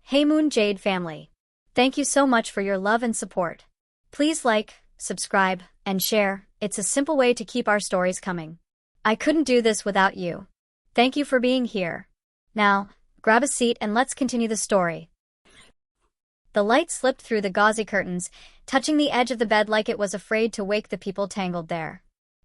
Hey Moon Jade family. Thank you so much for your love and support. Please like, subscribe, and share. It's a simple way to keep our stories coming. I couldn't do this without you. Thank you for being here. Now, grab a seat and let's continue the story. The light slipped through the gauzy curtains, touching the edge of the bed like it was afraid to wake the people tangled there.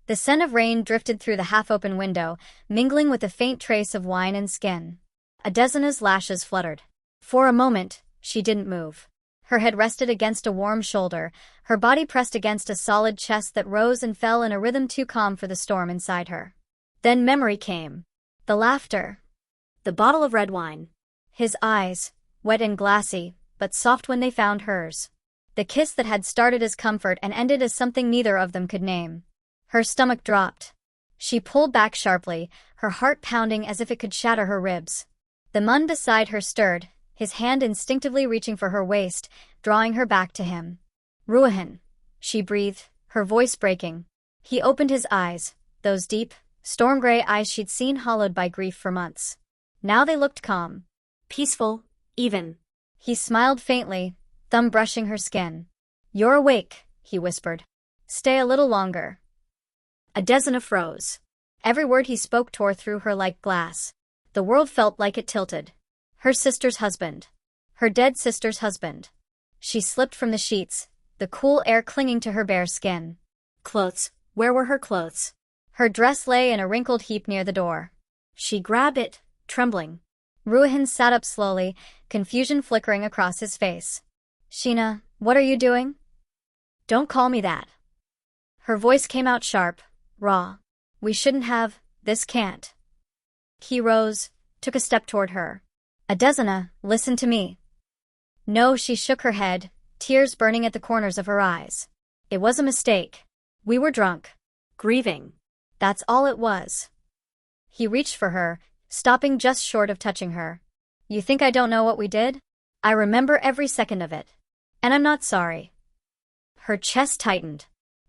The scent of rain drifted through the half-open window, mingling with a faint trace of wine and skin. Adesina's lashes fluttered. For a moment, she didn't move. Her head rested against a warm shoulder, her body pressed against a solid chest that rose and fell in a rhythm too calm for the storm inside her. Then memory came. The laughter. The bottle of red wine. His eyes, wet and glassy, but soft when they found hers. The kiss that had started as comfort and ended as something neither of them could name. Her stomach dropped. She pulled back sharply, her heart pounding as if it could shatter her ribs. The man beside her stirred, his hand instinctively reaching for her waist, drawing her back to him. Ruhan, she breathed, her voice breaking. He opened his eyes, those deep, storm-gray eyes she'd seen hollowed by grief for months. Now they looked calm. Peaceful, even. He smiled faintly, thumb brushing her skin. You're awake, he whispered. Stay a little longer. Adesina froze. Every word he spoke tore through her like glass. The world felt like it tilted. Her sister's husband. Her dead sister's husband. She slipped from the sheets, the cool air clinging to her bare skin. Clothes. Where were her clothes? Her dress lay in a wrinkled heap near the door. She grabbed it, trembling. Ruhan sat up slowly, confusion flickering across his face. Sheena, what are you doing? Don't call me that. Her voice came out sharp, raw. We shouldn't have, this can't. He rose, took a step toward her. Adesina, listen to me. No, she shook her head, tears burning at the corners of her eyes. It was a mistake. We were drunk. Grieving. That's all it was. He reached for her, stopping just short of touching her. You think I don't know what we did? I remember every second of it. And I'm not sorry. Her chest tightened.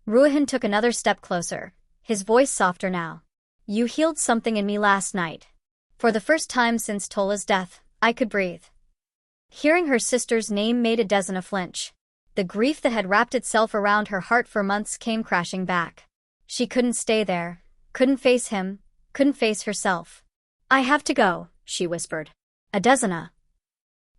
Ruhan took another step closer, his voice softer now. You healed something in me last night. For the first time since Tola's death, I could breathe. Hearing her sister's name made Adesina flinch. The grief that had wrapped itself around her heart for months came crashing back. She couldn't stay there, couldn't face him, couldn't face herself. I have to go, she whispered. Adesina.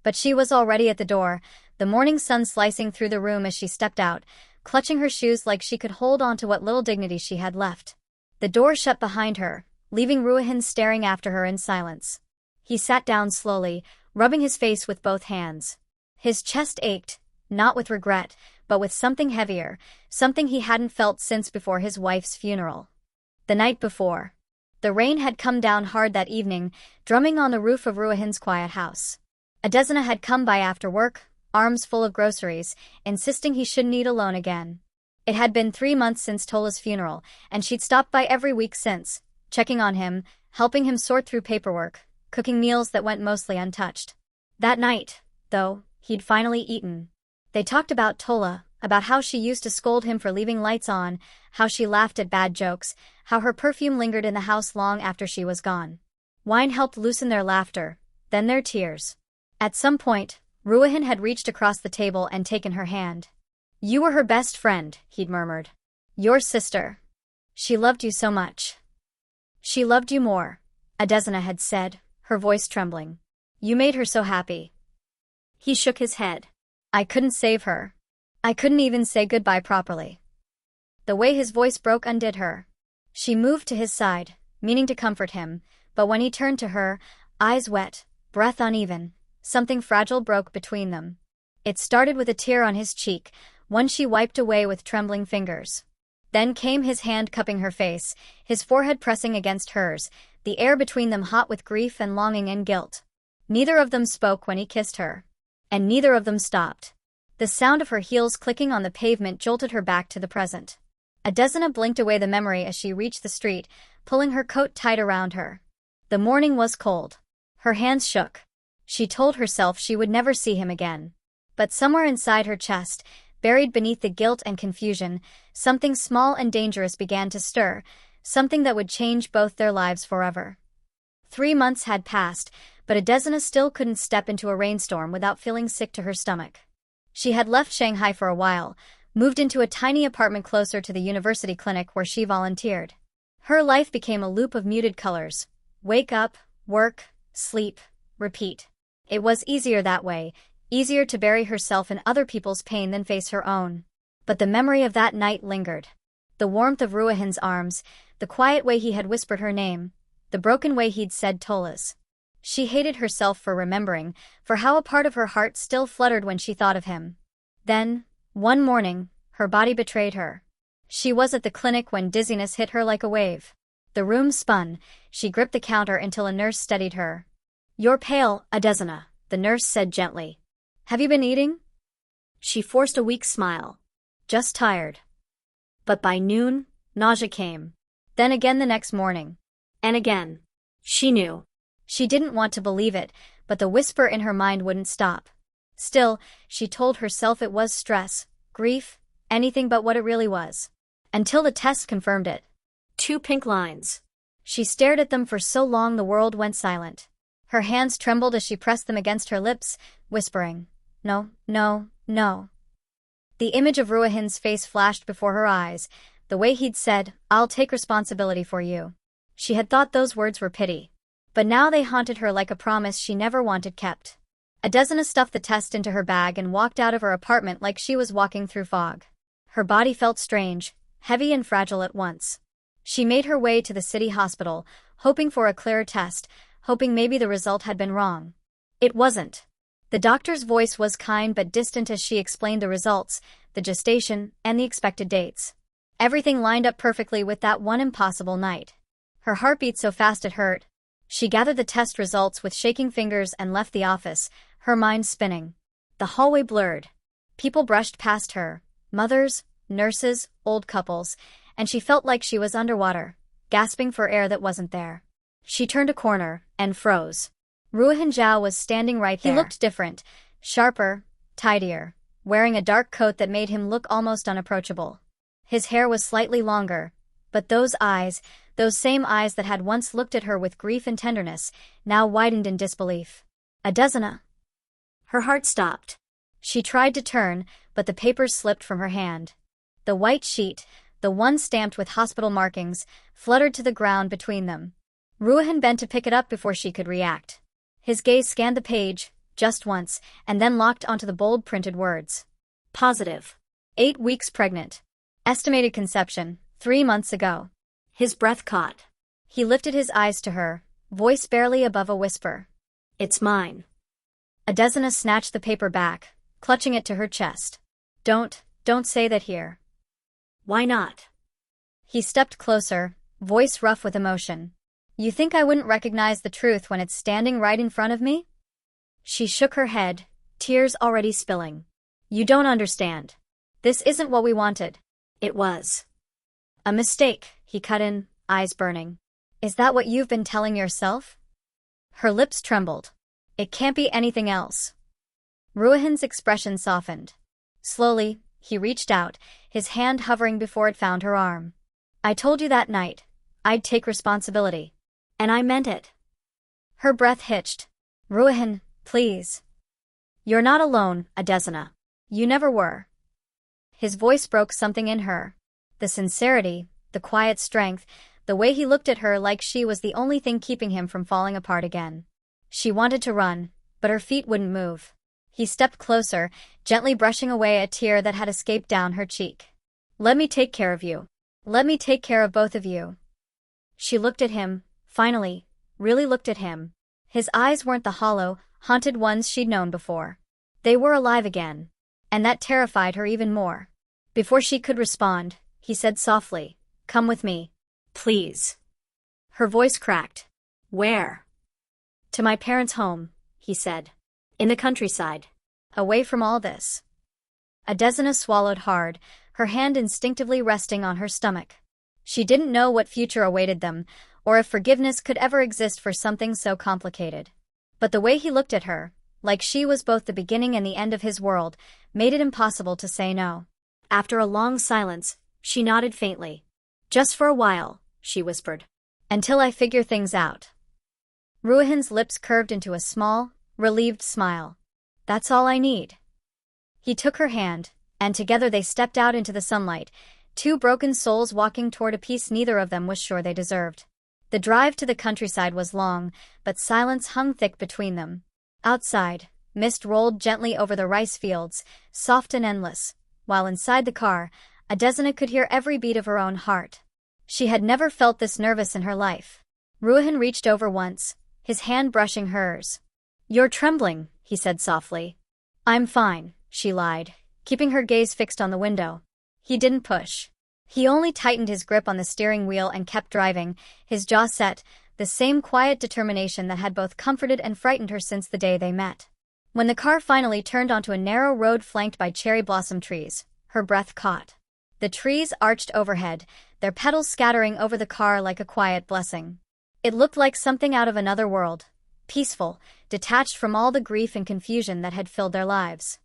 But she was already at the door, the morning sun slicing through the room as she stepped out, clutching her shoes like she could hold on to what little dignity she had left. The door shut behind her, leaving Ruhan staring after her in silence. He sat down slowly, rubbing his face with both hands. His chest ached, not with regret, but with something heavier, something he hadn't felt since before his wife's funeral. The night before. The rain had come down hard that evening, drumming on the roof of Ruhan's quiet house. Adesina had come by after work, arms full of groceries, insisting he shouldn't eat alone again. It had been 3 months since Tola's funeral, and she'd stopped by every week since, checking on him, helping him sort through paperwork, cooking meals that went mostly untouched. That night, though, he'd finally eaten. They talked about Tola, about how she used to scold him for leaving lights on, how she laughed at bad jokes, how her perfume lingered in the house long after she was gone. Wine helped loosen their laughter, then their tears. At some point, Ruhan had reached across the table and taken her hand. You were her best friend, he'd murmured. Your sister. She loved you so much. She loved you more, Adesina had said, her voice trembling. You made her so happy. He shook his head. I couldn't save her. I couldn't even say goodbye properly. The way his voice broke undid her. She moved to his side, meaning to comfort him, but when he turned to her, eyes wet, breath uneven, something fragile broke between them. It started with a tear on his cheek, one she wiped away with trembling fingers. Then came his hand cupping her face, his forehead pressing against hers, the air between them hot with grief and longing and guilt. Neither of them spoke when he kissed her. And neither of them stopped. The sound of her heels clicking on the pavement jolted her back to the present. Adesina blinked away the memory as she reached the street, pulling her coat tight around her. The morning was cold. Her hands shook. She told herself she would never see him again. But somewhere inside her chest, buried beneath the guilt and confusion, something small and dangerous began to stir, something that would change both their lives forever. 3 months had passed, But Adesina still couldn't step into a rainstorm without feeling sick to her stomach. She had left Shanghai for a while, moved into a tiny apartment closer to the university clinic where she volunteered. Her life became a loop of muted colors. Wake up, work, sleep, repeat. It was easier that way, easier to bury herself in other people's pain than face her own. But the memory of that night lingered. The warmth of Ruihan's arms, the quiet way he had whispered her name, the broken way he'd said Tola's. She hated herself for remembering, for how a part of her heart still fluttered when she thought of him. Then, one morning, her body betrayed her. She was at the clinic when dizziness hit her like a wave. The room spun. She gripped the counter until a nurse steadied her. "You're pale, Adesina," the nurse said gently. "Have you been eating?" She forced a weak smile. "Just tired." But by noon, nausea came. Then again the next morning. And again. She knew. She didn't want to believe it, but the whisper in her mind wouldn't stop. Still, she told herself it was stress, grief, anything but what it really was. Until the test confirmed it. 2 pink lines. She stared at them for so long the world went silent. Her hands trembled as she pressed them against her lips, whispering, "No, no, no." The image of Ruihan's face flashed before her eyes, the way he'd said, "I'll take responsibility for you." She had thought those words were pity. But now they haunted her like a promise she never wanted kept. Adesina stuffed the test into her bag and walked out of her apartment like she was walking through fog. Her body felt strange, heavy and fragile at once. She made her way to the city hospital, hoping for a clearer test, hoping maybe the result had been wrong. It wasn't. The doctor's voice was kind but distant as she explained the results, the gestation, and the expected dates. Everything lined up perfectly with that one impossible night. Her heart beat so fast it hurt. She gathered the test results with shaking fingers and left the office, her mind spinning. The hallway blurred. People brushed past her, mothers, nurses, old couples, and she felt like she was underwater, gasping for air that wasn't there. She turned a corner and froze. Ruihan Zhao was standing right there. He looked different, sharper, tidier, wearing a dark coat that made him look almost unapproachable. His hair was slightly longer, but those eyes, those same eyes that had once looked at her with grief and tenderness, now widened in disbelief. "Adesina." Her heart stopped. She tried to turn, but the papers slipped from her hand. The white sheet, the one stamped with hospital markings, fluttered to the ground between them. Ruhan bent to pick it up before she could react. His gaze scanned the page, just once, and then locked onto the bold printed words. Positive. 8 weeks pregnant. Estimated conception, 3 months ago. His breath caught. He lifted his eyes to her, voice barely above a whisper. "It's mine." Adesina snatched the paper back, clutching it to her chest. Don't say that here." "Why not?" He stepped closer, voice rough with emotion. "You think I wouldn't recognize the truth when it's standing right in front of me?" She shook her head, tears already spilling. "You don't understand. This isn't what we wanted. It was a mistake," he cut in, eyes burning. "Is that what you've been telling yourself?" Her lips trembled. "It can't be anything else." Ruihan's expression softened. Slowly, he reached out, his hand hovering before it found her arm. "I told you that night. I'd take responsibility. And I meant it." Her breath hitched. "Ruhan, please. You're not alone, Adesina. You never were." His voice broke something in her. The sincerity, the quiet strength, the way he looked at her like she was the only thing keeping him from falling apart again. She wanted to run, but her feet wouldn't move. He stepped closer, gently brushing away a tear that had escaped down her cheek. "Let me take care of you. Let me take care of both of you." She looked at him, finally, really looked at him. His eyes weren't the hollow, haunted ones she'd known before. They were alive again. And that terrified her even more. Before she could respond, he said softly, "Come with me. Please." Her voice cracked. "Where?" "To my parents' home," he said. "In the countryside. Away from all this." Adesina swallowed hard, her hand instinctively resting on her stomach. She didn't know what future awaited them, or if forgiveness could ever exist for something so complicated. But the way he looked at her, like she was both the beginning and the end of his world, made it impossible to say no. After a long silence, she nodded faintly. "Just for a while," she whispered. "Until I figure things out." Ruhan's lips curved into a small, relieved smile. That's all I need. He took her hand, and together they stepped out into the sunlight, two broken souls walking toward a peace neither of them was sure they deserved. The drive to the countryside was long, but silence hung thick between them. Outside, mist rolled gently over the rice fields, soft and endless, while inside the car, Adesina could hear every beat of her own heart. She had never felt this nervous in her life. Ruhan reached over once, his hand brushing hers. "You're trembling," he said softly. "I'm fine," she lied, keeping her gaze fixed on the window. He didn't push. He only tightened his grip on the steering wheel and kept driving, his jaw set, the same quiet determination that had both comforted and frightened her since the day they met. When the car finally turned onto a narrow road flanked by cherry blossom trees, her breath caught. The trees arched overhead, their petals scattering over the car like a quiet blessing. It looked like something out of another world, peaceful, detached from all the grief and confusion that had filled their lives.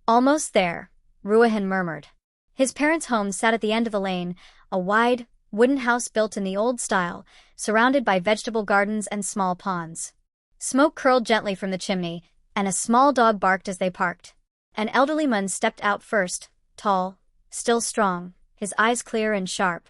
"Almost there," Ruhan murmured. His parents' home sat at the end of the lane, a wide, wooden house built in the old style, surrounded by vegetable gardens and small ponds. Smoke curled gently from the chimney, and a small dog barked as they parked. An elderly man stepped out first, tall, still strong, his eyes clear and sharp.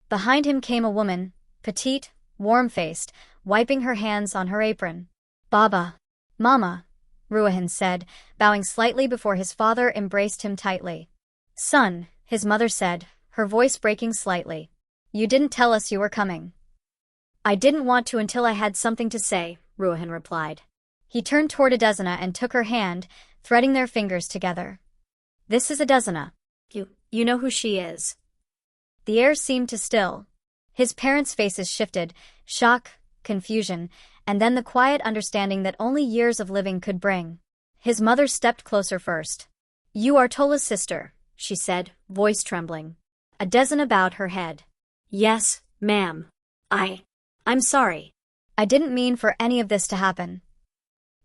Behind him came a woman, petite, warm-faced, wiping her hands on her apron. "Baba." "Mama," Ruhan said, bowing slightly before his father embraced him tightly. "Son," his mother said, her voice breaking slightly. "You didn't tell us you were coming." "I didn't want to until I had something to say," Ruhan replied. He turned toward Adesina and took her hand, threading their fingers together. "This is Adesina. You know who she is." The air seemed to still. His parents' faces shifted, shock, confusion, and then the quiet understanding that only years of living could bring. His mother stepped closer first. "You are Tola's sister," she said, voice trembling. Adesina bowed her head. "Yes, ma'am. I'm sorry. I didn't mean for any of this to happen."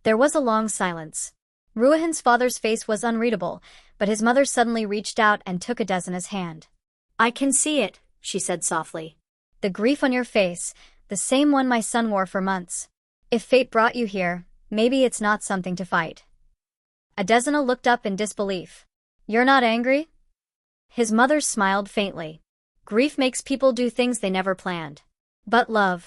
There was a long silence. Ruhan's father's face was unreadable, but his mother suddenly reached out and took Adesina's hand. "I can see it," she said softly. "The grief on your face, the same one my son wore for months. If fate brought you here, maybe it's not something to fight." Adesina looked up in disbelief. "You're not angry?" His mother smiled faintly. "Grief makes people do things they never planned. But love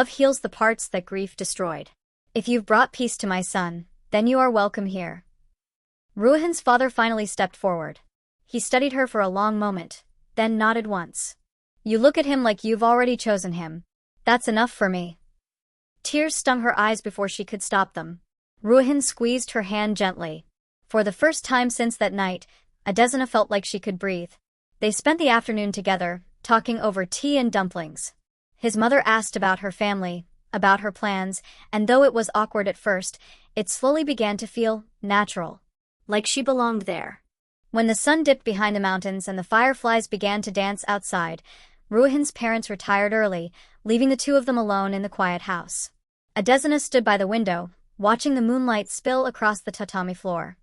heals the parts that grief destroyed. If you've brought peace to my son, then you are welcome here." Ruhan's father finally stepped forward. He studied her for a long moment, then nodded once. "You look at him like you've already chosen him. That's enough for me." Tears stung her eyes before she could stop them. Ruhan squeezed her hand gently. For the first time since that night, Adesina felt like she could breathe. They spent the afternoon together, talking over tea and dumplings. His mother asked about her family, about her plans, and though it was awkward at first, it slowly began to feel natural. Like she belonged there. When the sun dipped behind the mountains and the fireflies began to dance outside, Ruhan's parents retired early, leaving the two of them alone in the quiet house. Adesina stood by the window, watching the moonlight spill across the tatami floor.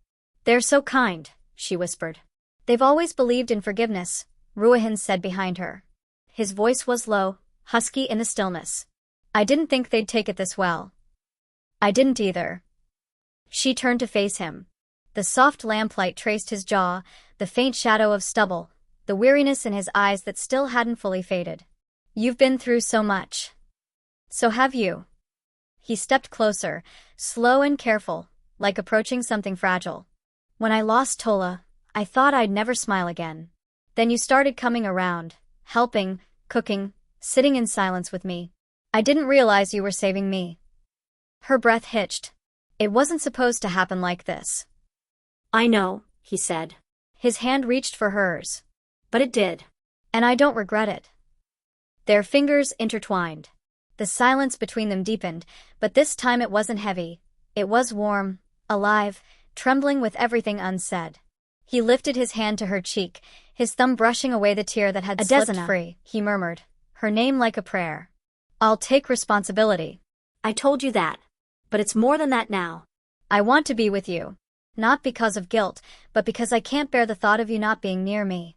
"They're so kind," she whispered. "They've always believed in forgiveness," Ruhan said behind her. His voice was low, husky in the stillness. "I didn't think they'd take it this well." "I didn't either." She turned to face him. The soft lamplight traced his jaw, the faint shadow of stubble, the weariness in his eyes that still hadn't fully faded. "You've been through so much. So have you." He stepped closer, slow and careful, like approaching something fragile. "When I lost Tola, I thought I'd never smile again. Then you started coming around, helping, cooking, sitting in silence with me. I didn't realize you were saving me." Her breath hitched. It wasn't supposed to happen like this. "I know," he said. His hand reached for hers. "But it did. And I don't regret it." Their fingers intertwined. The silence between them deepened, but this time it wasn't heavy. It was warm, alive, trembling with everything unsaid. He lifted his hand to her cheek, his thumb brushing away the tear that had slipped free. He murmured, her name like a prayer. "I'll take responsibility. I told you that. But it's more than that now. I want to be with you. Not because of guilt, but because I can't bear the thought of you not being near me."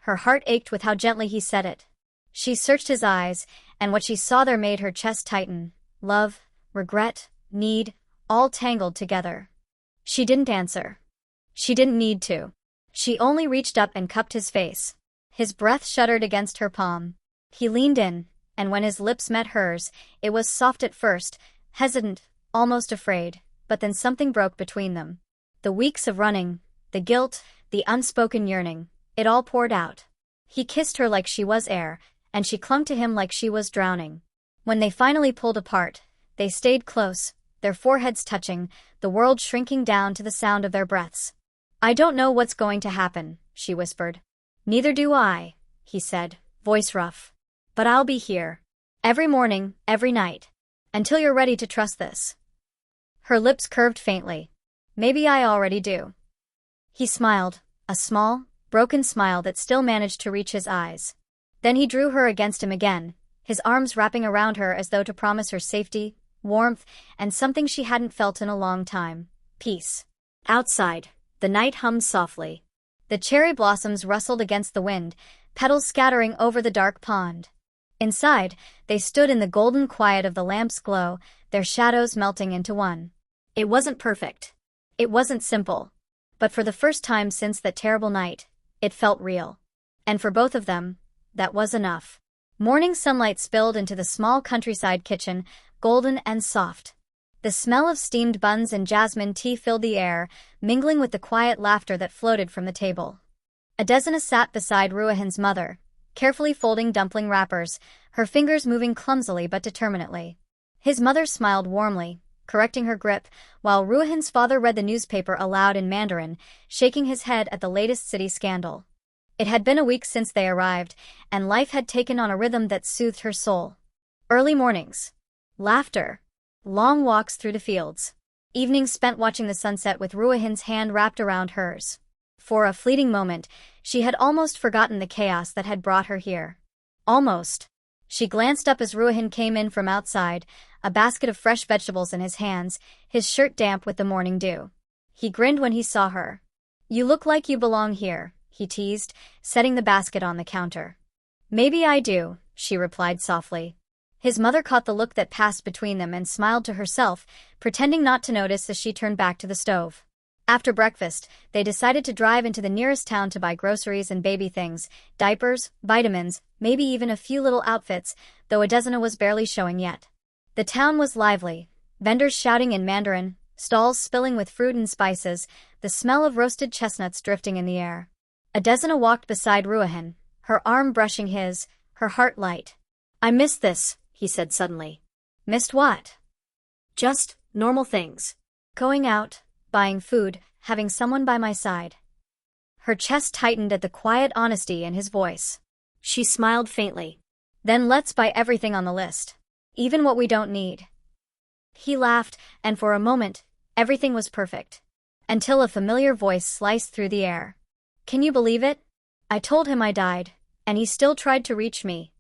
Her heart ached with how gently he said it. She searched his eyes, and what she saw there made her chest tighten. Love, regret, need, all tangled together. She didn't answer. She didn't need to. She only reached up and cupped his face. His breath shuddered against her palm. He leaned in, and when his lips met hers, it was soft at first, hesitant, almost afraid, but then something broke between them. The weeks of running, the guilt, the unspoken yearning, it all poured out. He kissed her like she was air, and she clung to him like she was drowning. When they finally pulled apart, they stayed close, their foreheads touching, the world shrinking down to the sound of their breaths. "I don't know what's going to happen," she whispered. "Neither do I," he said, voice rough. "But I'll be here. Every morning, every night. Until you're ready to trust this." Her lips curved faintly. "Maybe I already do." He smiled, a small, broken smile that still managed to reach his eyes. Then he drew her against him again, his arms wrapping around her as though to promise her safety, warmth, and something she hadn't felt in a long time: peace. Outside, the night hummed softly. The cherry blossoms rustled against the wind, petals scattering over the dark pond. Inside, they stood in the golden quiet of the lamp's glow, their shadows melting into one. It wasn't perfect. It wasn't simple. But for the first time since that terrible night, it felt real. And for both of them, that was enough. Morning sunlight spilled into the small countryside kitchen, golden and soft. The smell of steamed buns and jasmine tea filled the air, mingling with the quiet laughter that floated from the table. Adesina sat beside Ruihan's mother, carefully folding dumpling wrappers, her fingers moving clumsily but determinedly. His mother smiled warmly, correcting her grip, while Ruihan's father read the newspaper aloud in Mandarin, shaking his head at the latest city scandal. It had been a week since they arrived, and life had taken on a rhythm that soothed her soul. Early mornings. Laughter. Long walks through the fields. Evenings spent watching the sunset with Ruihan's hand wrapped around hers. For a fleeting moment, she had almost forgotten the chaos that had brought her here. Almost. She glanced up as Ruihan came in from outside, a basket of fresh vegetables in his hands, his shirt damp with the morning dew. He grinned when he saw her. "You look like you belong here," he teased, setting the basket on the counter. "Maybe I do," she replied softly. His mother caught the look that passed between them and smiled to herself, pretending not to notice as she turned back to the stove. After breakfast, they decided to drive into the nearest town to buy groceries and baby things, diapers, vitamins, maybe even a few little outfits, though Adesina was barely showing yet. The town was lively, vendors shouting in Mandarin, stalls spilling with fruit and spices, the smell of roasted chestnuts drifting in the air. Adesina walked beside Ruihan, her arm brushing his, her heart light. "I missed this," he said suddenly. "Missed what?" "Just normal things. Going out, buying food, having someone by my side." Her chest tightened at the quiet honesty in his voice. She smiled faintly. "Then let's buy everything on the list. Even what we don't need." He laughed, and for a moment, everything was perfect. Until a familiar voice sliced through the air. "Can you believe it? I told him I died, and he still tried to reach me."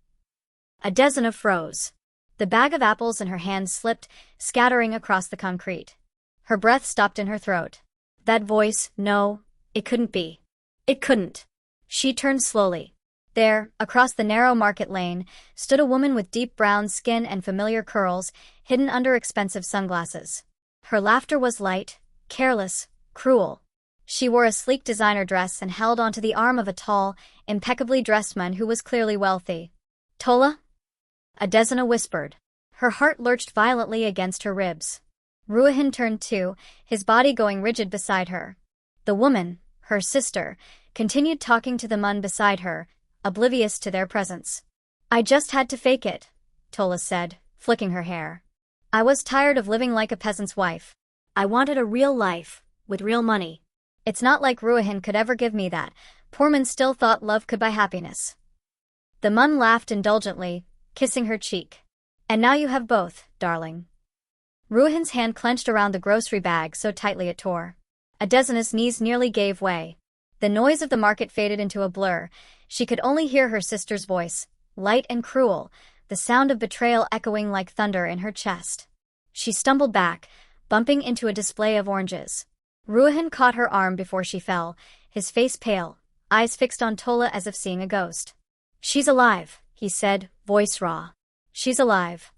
Adesina froze. The bag of apples in her hand slipped, scattering across the concrete. Her breath stopped in her throat. That voice, no, it couldn't be. It couldn't. She turned slowly. There, across the narrow market lane, stood a woman with deep brown skin and familiar curls, hidden under expensive sunglasses. Her laughter was light, careless, cruel. She wore a sleek designer dress and held onto the arm of a tall, impeccably dressed man who was clearly wealthy. "Tola?" Adesina whispered. Her heart lurched violently against her ribs. Ruihan turned too, his body going rigid beside her. The woman, her sister, continued talking to the man beside her, oblivious to their presence. "I just had to fake it," Tola said, flicking her hair. "I was tired of living like a peasant's wife. I wanted a real life, with real money. It's not like Ruihan could ever give me that. Poor man still thought love could buy happiness." The man laughed indulgently, kissing her cheek. "And now you have both, darling." Ruihan's hand clenched around the grocery bag so tightly it tore. Adesina's knees nearly gave way. The noise of the market faded into a blur. She could only hear her sister's voice, light and cruel, the sound of betrayal echoing like thunder in her chest. She stumbled back, bumping into a display of oranges. Ruihan caught her arm before she fell, his face pale, eyes fixed on Tola as if seeing a ghost. "She's alive," he said, voice raw. "She's alive."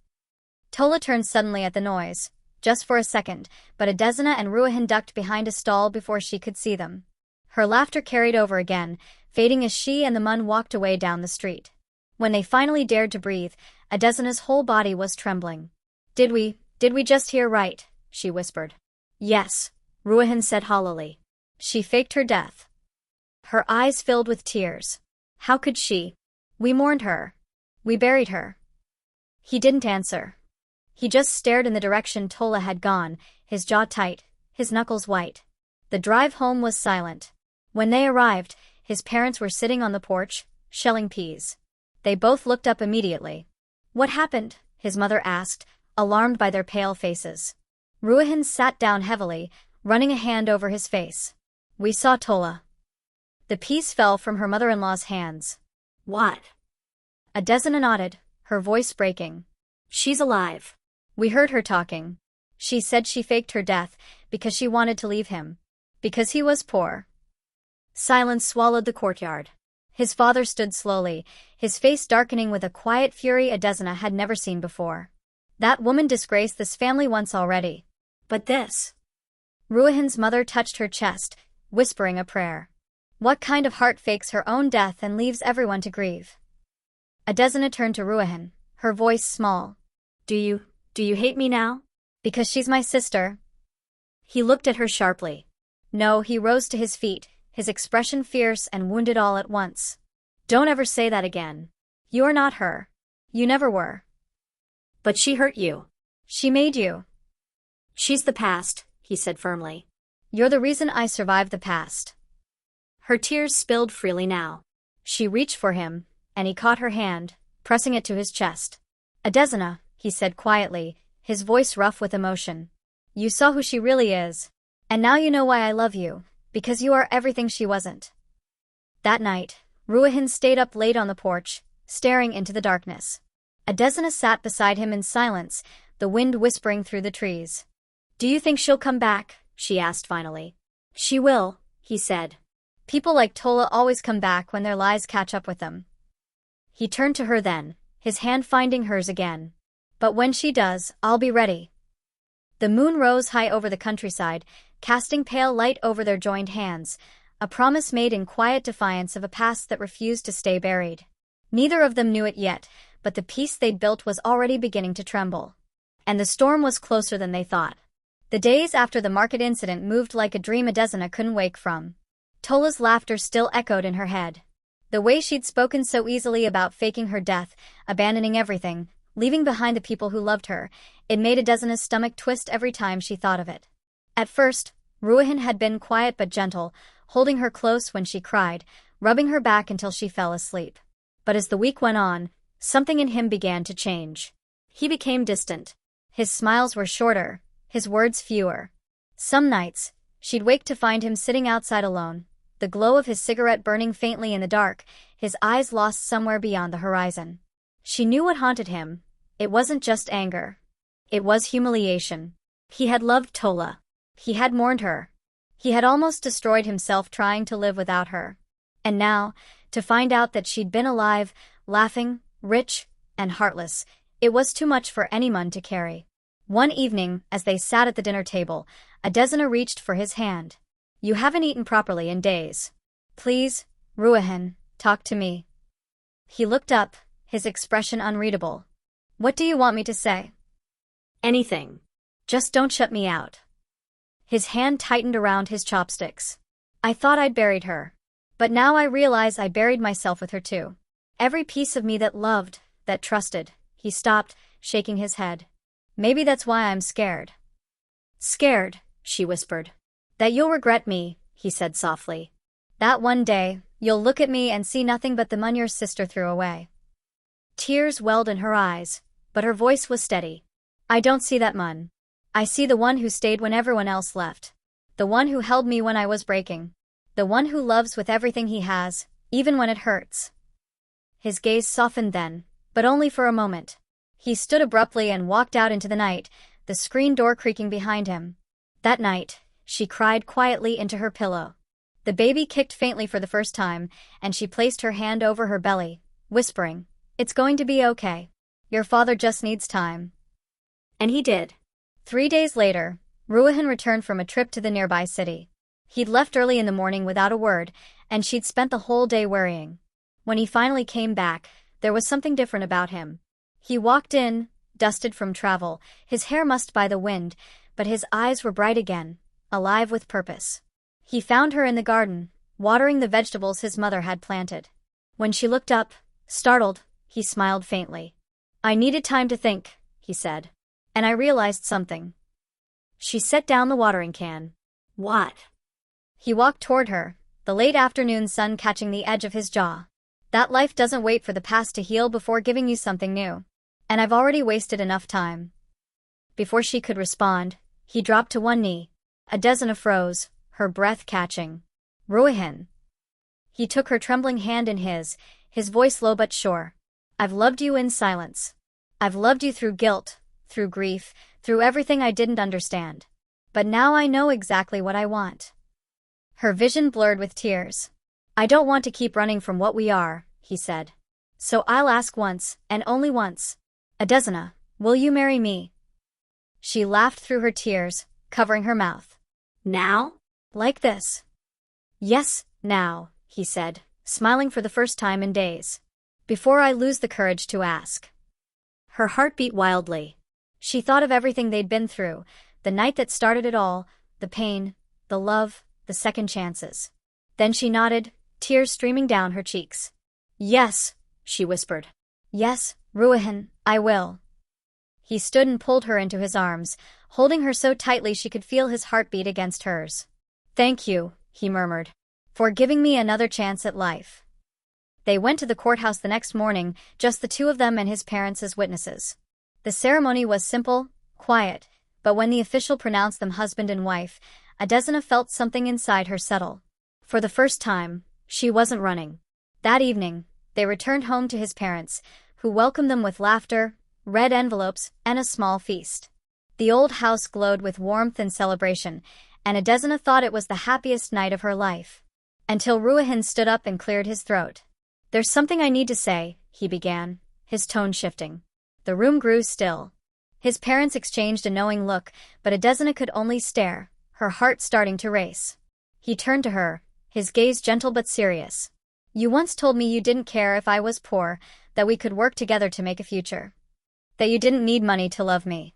Tola turned suddenly at the noise, just for a second, but Adesina and Ruhan ducked behind a stall before she could see them. Her laughter carried over again, fading as she and the Mun walked away down the street. When they finally dared to breathe, Adesina's whole body was trembling. Did we just hear right?" she whispered. "Yes," Ruhan said hollowly. "She faked her death." Her eyes filled with tears. "How could she? We mourned her. We buried her." He didn't answer. He just stared in the direction Tola had gone, his jaw tight, his knuckles white. The drive home was silent. When they arrived, his parents were sitting on the porch, shelling peas. They both looked up immediately. "What happened?" his mother asked, alarmed by their pale faces. Ruhan sat down heavily, running a hand over his face. "We saw Tola." The peas fell from her mother-in-law's hands. "What?" Adesina nodded, her voice breaking. "She's alive. We heard her talking. She said she faked her death because she wanted to leave him. Because he was poor." Silence swallowed the courtyard. His father stood slowly, his face darkening with a quiet fury Adesina had never seen before. That woman disgraced this family once already. But this... Ruhan's mother touched her chest, whispering a prayer. What kind of heart fakes her own death and leaves everyone to grieve? Adesina turned to Ruhan, her voice small. Do you hate me now? Because she's my sister?" He looked at her sharply. No, he rose to his feet, his expression fierce and wounded all at once. "Don't ever say that again. You're not her. You never were." "But she hurt you. She made you." "She's the past," he said firmly. "You're the reason I survived the past." Her tears spilled freely now. She reached for him, and he caught her hand, pressing it to his chest. "Adesina," he said quietly, his voice rough with emotion. "You saw who she really is. And now you know why I love you, because you are everything she wasn't." That night, Ruhan stayed up late on the porch, staring into the darkness. Adesina sat beside him in silence, the wind whispering through the trees. "Do you think she'll come back?" she asked finally. "She will," he said. "People like Tola always come back when their lies catch up with them." He turned to her then, his hand finding hers again. "But when she does, I'll be ready." The moon rose high over the countryside, casting pale light over their joined hands, a promise made in quiet defiance of a past that refused to stay buried. Neither of them knew it yet, but the peace they'd built was already beginning to tremble. And the storm was closer than they thought. The days after the market incident moved like a dream Adesina couldn't wake from. Tola's laughter still echoed in her head. The way she'd spoken so easily about faking her death, abandoning everything, leaving behind the people who loved her, it made Adesina's stomach twist every time she thought of it. At first, Ruhan had been quiet but gentle, holding her close when she cried, rubbing her back until she fell asleep. But as the week went on, something in him began to change. He became distant. His smiles were shorter, his words fewer. Some nights, she'd wake to find him sitting outside alone, the glow of his cigarette burning faintly in the dark, his eyes lost somewhere beyond the horizon. She knew what haunted him. It wasn't just anger. It was humiliation. He had loved Tola. He had mourned her. He had almost destroyed himself trying to live without her. And now, to find out that she'd been alive, laughing, rich, and heartless, it was too much for anyone to carry. One evening, as they sat at the dinner table, Adesina reached for his hand. "You haven't eaten properly in days. Please, Ruhan, talk to me." He looked up, his expression unreadable. "What do you want me to say?" "Anything. Just don't shut me out." His hand tightened around his chopsticks. "I thought I'd buried her. But now I realize I buried myself with her too. Every piece of me that loved, that trusted." He stopped, shaking his head. "Maybe that's why I'm scared." "Scared," she whispered. "That you'll regret me," he said softly. "That one day, you'll look at me and see nothing but the Mun your sister threw away." Tears welled in her eyes, but her voice was steady. "I don't see that Mun. I see the one who stayed when everyone else left. The one who held me when I was breaking. The one who loves with everything he has, even when it hurts." His gaze softened then, but only for a moment. He stood abruptly and walked out into the night, the screen door creaking behind him. That night, she cried quietly into her pillow. The baby kicked faintly for the first time, and she placed her hand over her belly, whispering, "It's going to be okay. Your father just needs time." And he did. 3 days later, Ruihan returned from a trip to the nearby city. He'd left early in the morning without a word, and she'd spent the whole day worrying. When he finally came back, there was something different about him. He walked in, dusted from travel, his hair mussed by the wind, but his eyes were bright again, alive with purpose. He found her in the garden, watering the vegetables his mother had planted. When she looked up, startled, he smiled faintly. "I needed time to think," he said. "And I realized something." She set down the watering can. "What?" He walked toward her, the late afternoon sun catching the edge of his jaw. "That life doesn't wait for the past to heal before giving you something new. And I've already wasted enough time." Before she could respond, he dropped to one knee. Adesina froze, her breath catching. "Ruihan." He took her trembling hand in his voice low but sure. "I've loved you in silence. I've loved you through guilt, through grief, through everything I didn't understand. But now I know exactly what I want." Her vision blurred with tears. "I don't want to keep running from what we are," he said. "So I'll ask once, and only once. Adesina, will you marry me?" She laughed through her tears, covering her mouth. "Now? Like this?" "Yes, now," he said, smiling for the first time in days. "Before I lose the courage to ask." Her heart beat wildly. She thought of everything they'd been through, the night that started it all, the pain, the love, the second chances. Then she nodded, tears streaming down her cheeks. "Yes," she whispered. "Yes, Ruihan, I will." He stood and pulled her into his arms, holding her so tightly she could feel his heartbeat against hers. "Thank you," he murmured, "for giving me another chance at life." They went to the courthouse the next morning, just the two of them and his parents as witnesses. The ceremony was simple, quiet, but when the official pronounced them husband and wife, Adesina felt something inside her settle. For the first time, she wasn't running. That evening, they returned home to his parents, who welcomed them with laughter, red envelopes, and a small feast. The old house glowed with warmth and celebration, and Adesina thought it was the happiest night of her life. Until Ruihan stood up and cleared his throat. "There's something I need to say," he began, his tone shifting. The room grew still. His parents exchanged a knowing look, but Adesina could only stare, her heart starting to race. He turned to her, his gaze gentle but serious. "You once told me you didn't care if I was poor, that we could work together to make a future. That you didn't need money to love me."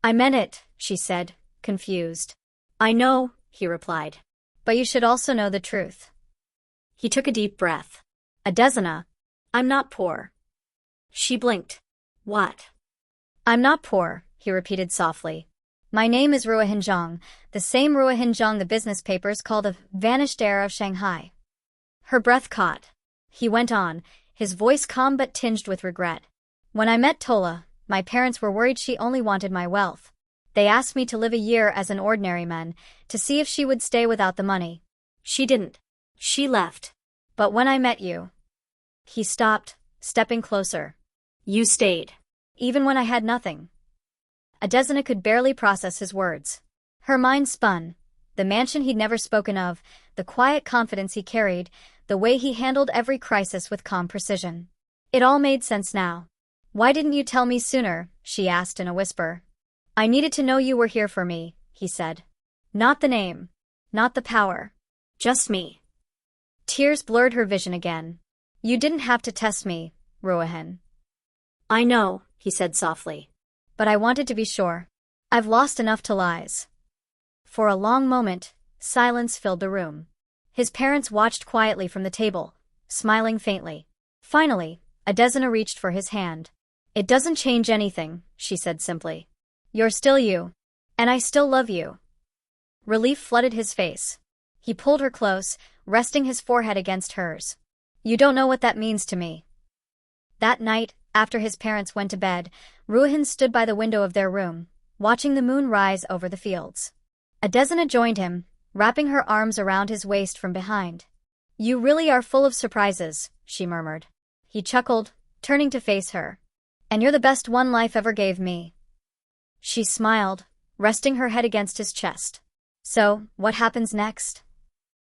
"I meant it," she said, confused. "I know," he replied. "But you should also know the truth." He took a deep breath. "Adesina, I'm not poor." She blinked. "What?" "I'm not poor," he repeated softly. "My name is Ruihan Zhao, the same Ruihan Zhao the business papers call the vanished heir of Shanghai." Her breath caught. He went on, his voice calm but tinged with regret. "When I met Tola, my parents were worried she only wanted my wealth. They asked me to live a year as an ordinary man, to see if she would stay without the money. She didn't. She left. But when I met you..." He stopped, stepping closer. "You stayed. Even when I had nothing." Adesina could barely process his words. Her mind spun. The mansion he'd never spoken of, the quiet confidence he carried, the way he handled every crisis with calm precision. It all made sense now. "Why didn't you tell me sooner?" she asked in a whisper. "I needed to know you were here for me," he said. "Not the name. Not the power. Just me." Tears blurred her vision again. "You didn't have to test me, Ruihan." "I know," he said softly. "But I wanted to be sure. I've lost enough to lies." For a long moment, silence filled the room. His parents watched quietly from the table, smiling faintly. Finally, Adesina reached for his hand. "It doesn't change anything," she said simply. "You're still you. And I still love you." Relief flooded his face. He pulled her close, resting his forehead against hers. "You don't know what that means to me." That night, after his parents went to bed, Ruhan stood by the window of their room, watching the moon rise over the fields. Adesina joined him, wrapping her arms around his waist from behind. "You really are full of surprises," she murmured. He chuckled, turning to face her. "And you're the best one life ever gave me." She smiled, resting her head against his chest. "So, what happens next?"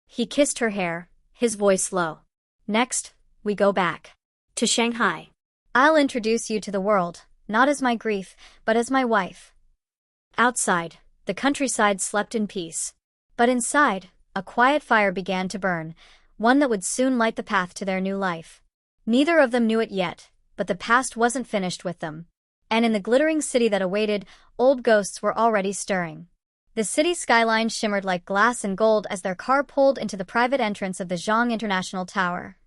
He kissed her hair, his voice low. "Next, we go back. To Shanghai. I'll introduce you to the world, not as my grief, but as my wife. Outside, the countryside slept in peace. But inside, a quiet fire began to burn, one that would soon light the path to their new life. Neither of them knew it yet, but the past wasn't finished with them. And in the glittering city that awaited, old ghosts were already stirring. The city skyline shimmered like glass and gold as their car pulled into the private entrance of the Zhang International Tower.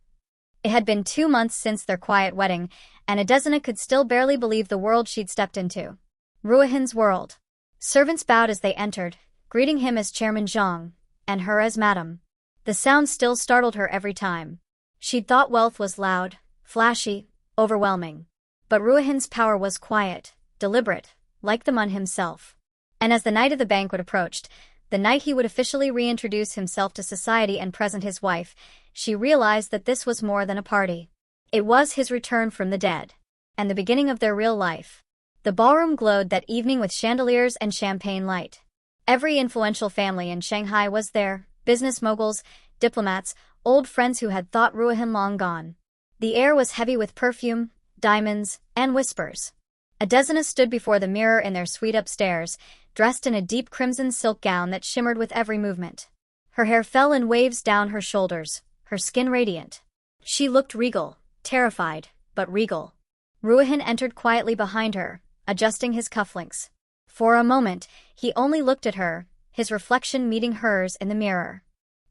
It had been 2 months since their quiet wedding, and Adesina could still barely believe the world she'd stepped into. Ruihan's world. Servants bowed as they entered, greeting him as Chairman Zhang, and her as Madam. The sound still startled her every time. She'd thought wealth was loud, flashy, overwhelming. But Ruihan's power was quiet, deliberate, like the Mun himself. And as the night of the banquet approached, the night he would officially reintroduce himself to society and present his wife, she realized that this was more than a party. It was his return from the dead. And the beginning of their real life. The ballroom glowed that evening with chandeliers and champagne light. Every influential family in Shanghai was there, business moguls, diplomats, old friends who had thought Ruihan long gone. The air was heavy with perfume, diamonds, and whispers. Adesina stood before the mirror in their suite upstairs, dressed in a deep crimson silk gown that shimmered with every movement. Her hair fell in waves down her shoulders, her skin radiant. She looked regal, terrified, but regal. Ruihan entered quietly behind her, adjusting his cufflinks. For a moment, he only looked at her, his reflection meeting hers in the mirror.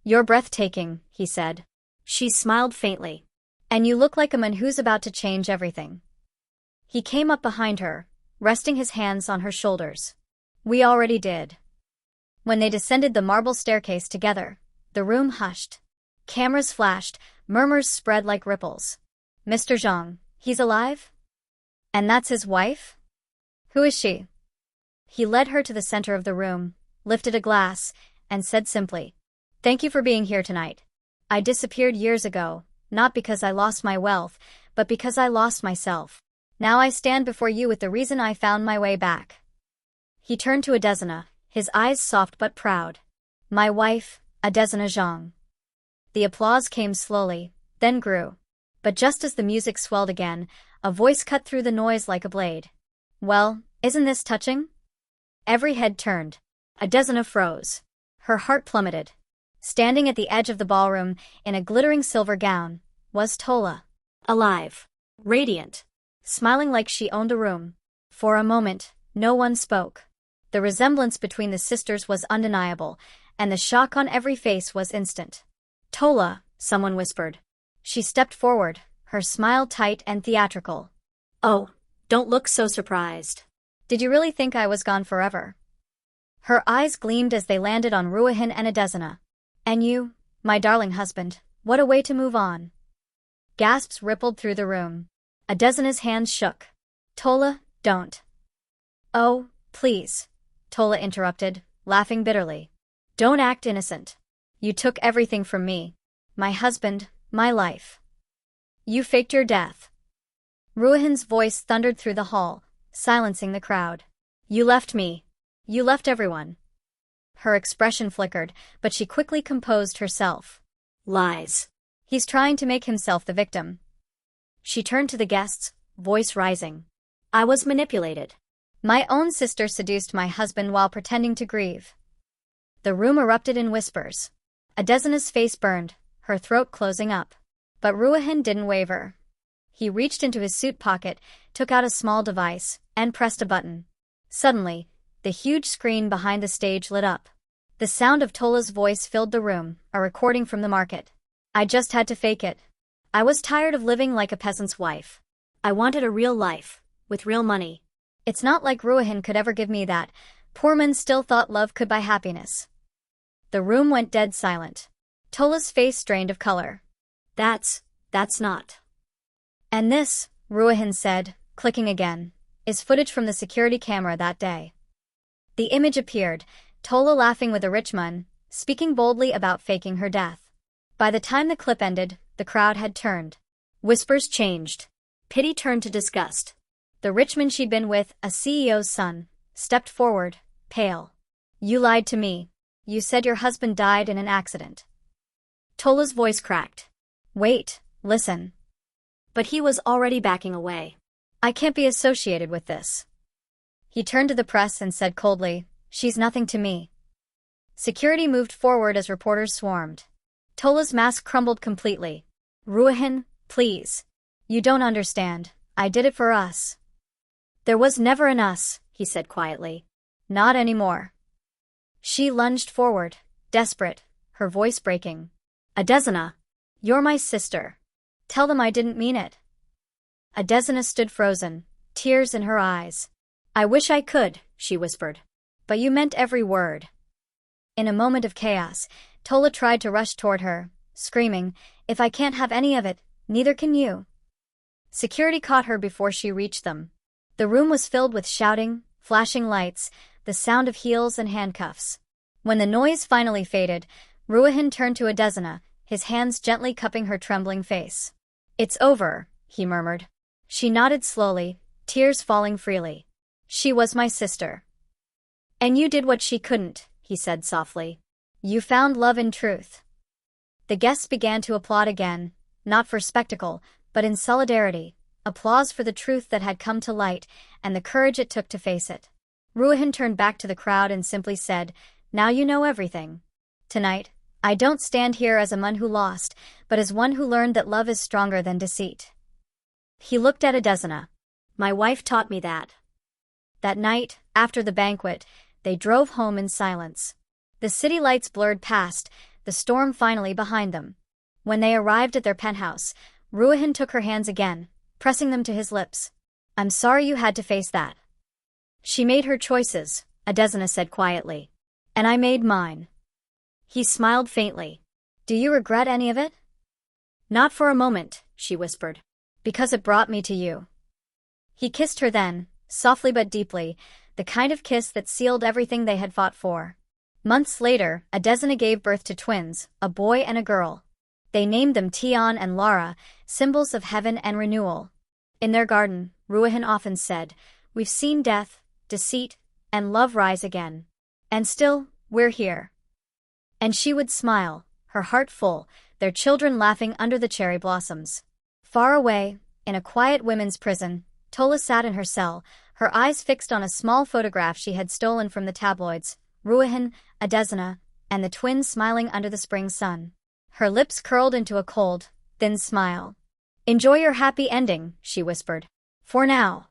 "You're breathtaking," he said. She smiled faintly. "And you look like a man who's about to change everything." He came up behind her, resting his hands on her shoulders. "We already did." When they descended the marble staircase together, the room hushed. Cameras flashed, murmurs spread like ripples. "Mr. Zhang, he's alive? And that's his wife? Who is she?" He led her to the center of the room, lifted a glass, and said simply, "Thank you for being here tonight. I disappeared years ago, not because I lost my wealth, but because I lost myself. Now I stand before you with the reason I found my way back." He turned to Adesina, his eyes soft but proud. "My wife, Adesina Zhang." The applause came slowly, then grew. But just as the music swelled again, a voice cut through the noise like a blade. "Well, isn't this touching?" Every head turned. Adesina froze. Her heart plummeted. Standing at the edge of the ballroom, in a glittering silver gown, was Tola. Alive. Radiant. Smiling like she owned the room. For a moment, no one spoke. The resemblance between the sisters was undeniable, and the shock on every face was instant. "Tola," someone whispered. She stepped forward, her smile tight and theatrical. "Oh, don't look so surprised. Did you really think I was gone forever?" Her eyes gleamed as they landed on Ruihan and Adesina. "And you, my darling husband, what a way to move on." Gasps rippled through the room. Adesina's hands shook. "Tola, don't." "Oh, please," Tola interrupted, laughing bitterly. "Don't act innocent. You took everything from me. My husband, my life. You faked your death." Ruihan's voice thundered through the hall, silencing the crowd. "You left me. You left everyone." Her expression flickered, but she quickly composed herself. "Lies. He's trying to make himself the victim." She turned to the guests, voice rising. "I was manipulated. My own sister seduced my husband while pretending to grieve." The room erupted in whispers. Adesina's face burned, her throat closing up. But Ruihan didn't waver. He reached into his suit pocket, took out a small device, and pressed a button. Suddenly, the huge screen behind the stage lit up. The sound of Tola's voice filled the room, a recording from the market. "I just had to fake it. I was tired of living like a peasant's wife. I wanted a real life, with real money. It's not like Ruihan could ever give me that. Poor men still thought love could buy happiness." The room went dead silent. Tola's face drained of color. That's not. "And this," Ruihan said, clicking again, "is footage from the security camera that day." The image appeared, Tola laughing with a rich mun, speaking boldly about faking her death. By the time the clip ended, the crowd had turned. Whispers changed. Pity turned to disgust. The rich man she'd been with, a CEO's son, stepped forward, pale. "You lied to me. You said your husband died in an accident." Tola's voice cracked. "Wait, listen." But he was already backing away. I can't be associated with this. He turned to the press and said coldly, "She's nothing to me." Security moved forward as reporters swarmed. Tola's mask crumbled completely. "Ruhan, please. You don't understand. I did it for us." "There was never an us," he said quietly. "Not anymore." She lunged forward, desperate, her voice breaking. "Adesina, you're my sister. Tell them I didn't mean it." Adesina stood frozen, tears in her eyes. "I wish I could," she whispered. "But you meant every word." In a moment of chaos, Tola tried to rush toward her, screaming, "If I can't have any of it, neither can you." Security caught her before she reached them. The room was filled with shouting, flashing lights, the sound of heels and handcuffs. When the noise finally faded, Ruihan turned to Adesina, his hands gently cupping her trembling face. "It's over," he murmured. She nodded slowly, tears falling freely. "She was my sister. And you did what she couldn't," he said softly. "You found love in truth." The guests began to applaud again, not for spectacle, but in solidarity, applause for the truth that had come to light and the courage it took to face it. Ruihan turned back to the crowd and simply said, "Now you know everything. Tonight, I don't stand here as a man who lost, but as one who learned that love is stronger than deceit." He looked at Adesina. "My wife taught me that." That night, after the banquet, they drove home in silence. The city lights blurred past, the storm finally behind them. When they arrived at their penthouse, Ruihan took her hands again, pressing them to his lips. "I'm sorry you had to face that." "She made her choices," Adesina said quietly. "And I made mine." He smiled faintly. "Do you regret any of it?" "Not for a moment," she whispered. "Because it brought me to you." He kissed her then, softly but deeply, the kind of kiss that sealed everything they had fought for. Months later, Adesina gave birth to twins, a boy and a girl. They named them Tian and Lara, symbols of heaven and renewal. In their garden, Ruihan often said, "We've seen death, deceit, and love rise again. And still, we're here." And she would smile, her heart full, their children laughing under the cherry blossoms. Far away, in a quiet women's prison, Tola sat in her cell, her eyes fixed on a small photograph she had stolen from the tabloids, Ruihan, Adesina, and the twins smiling under the spring sun. Her lips curled into a cold, thin smile. "Enjoy your happy ending," she whispered. "For now."